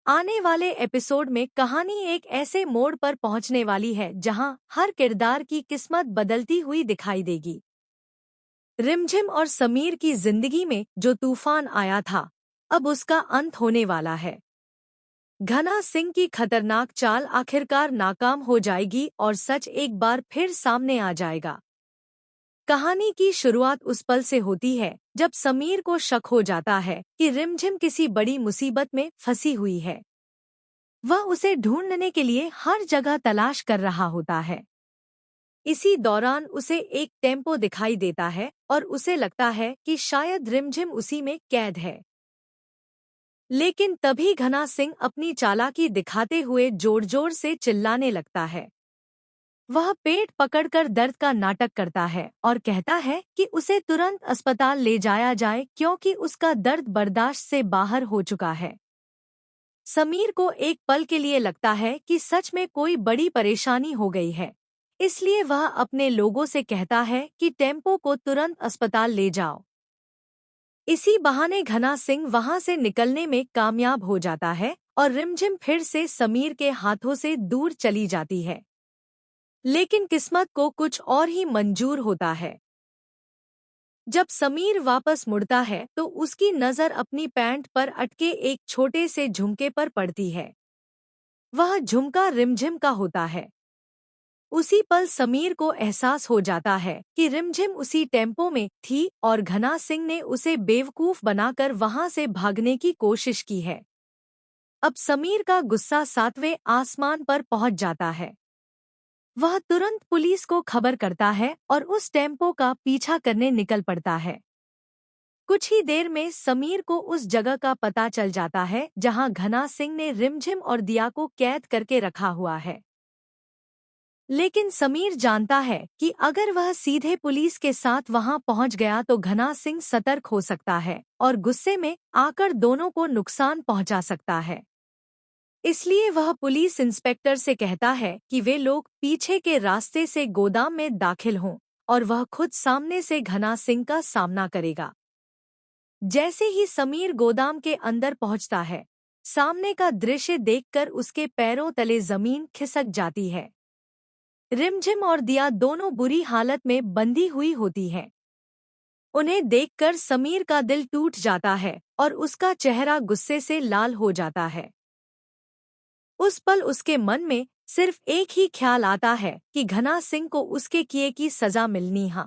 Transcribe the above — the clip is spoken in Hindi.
आने वाले एपिसोड में कहानी एक ऐसे मोड़ पर पहुंचने वाली है जहां हर किरदार की किस्मत बदलती हुई दिखाई देगी। रिमझिम और समीर की जिंदगी में जो तूफान आया था, अब उसका अंत होने वाला है। घना सिंह की खतरनाक चाल आखिरकार नाकाम हो जाएगी और सच एक बार फिर सामने आ जाएगा। कहानी की शुरुआत उस पल से होती है जब समीर को शक हो जाता है कि रिमझिम किसी बड़ी मुसीबत में फंसी हुई है। वह उसे ढूंढने के लिए हर जगह तलाश कर रहा होता है। इसी दौरान उसे एक टेम्पो दिखाई देता है और उसे लगता है कि शायद रिमझिम उसी में कैद है। लेकिन तभी घना सिंह अपनी चालाकी दिखाते हुए जोर-जोर से चिल्लाने लगता है। वह पेट पकड़कर दर्द का नाटक करता है और कहता है कि उसे तुरंत अस्पताल ले जाया जाए क्योंकि उसका दर्द बर्दाश्त से बाहर हो चुका है। समीर को एक पल के लिए लगता है कि सच में कोई बड़ी परेशानी हो गई है, इसलिए वह अपने लोगों से कहता है कि टेम्पो को तुरंत अस्पताल ले जाओ। इसी बहाने घना सिंह वहां से निकलने में कामयाब हो जाता है और रिमझिम फिर से समीर के हाथों से दूर चली जाती है। लेकिन किस्मत को कुछ और ही मंजूर होता है। जब समीर वापस मुड़ता है तो उसकी नज़र अपनी पैंट पर अटके एक छोटे से झुमके पर पड़ती है। वह झुमका रिमझिम का होता है। उसी पल समीर को एहसास हो जाता है कि रिमझिम उसी टेम्पो में थी और घना सिंह ने उसे बेवकूफ बनाकर वहां से भागने की कोशिश की है। अब समीर का गुस्सा 7वें आसमान पर पहुंच जाता है। वह तुरंत पुलिस को खबर करता है और उस टेम्पो का पीछा करने निकल पड़ता है। कुछ ही देर में समीर को उस जगह का पता चल जाता है जहां घना सिंह ने रिमझिम और दिया को कैद करके रखा हुआ है। लेकिन समीर जानता है कि अगर वह सीधे पुलिस के साथ वहां पहुंच गया तो घना सिंह सतर्क हो सकता है और गुस्से में आकर दोनों को नुकसान पहुंचा सकता है। इसलिए वह पुलिस इंस्पेक्टर से कहता है कि वे लोग पीछे के रास्ते से गोदाम में दाखिल हों और वह खुद सामने से घना सिंह का सामना करेगा। जैसे ही समीर गोदाम के अंदर पहुंचता है, सामने का दृश्य देखकर उसके पैरों तले जमीन खिसक जाती है। रिमझिम और दिया दोनों बुरी हालत में बंधी हुई होती हैं। उन्हें देखकर समीर का दिल टूट जाता है और उसका चेहरा गुस्से से लाल हो जाता है। उस पल उसके मन में सिर्फ एक ही ख्याल आता है कि घना सिंह को उसके किए की सजा मिलनी है।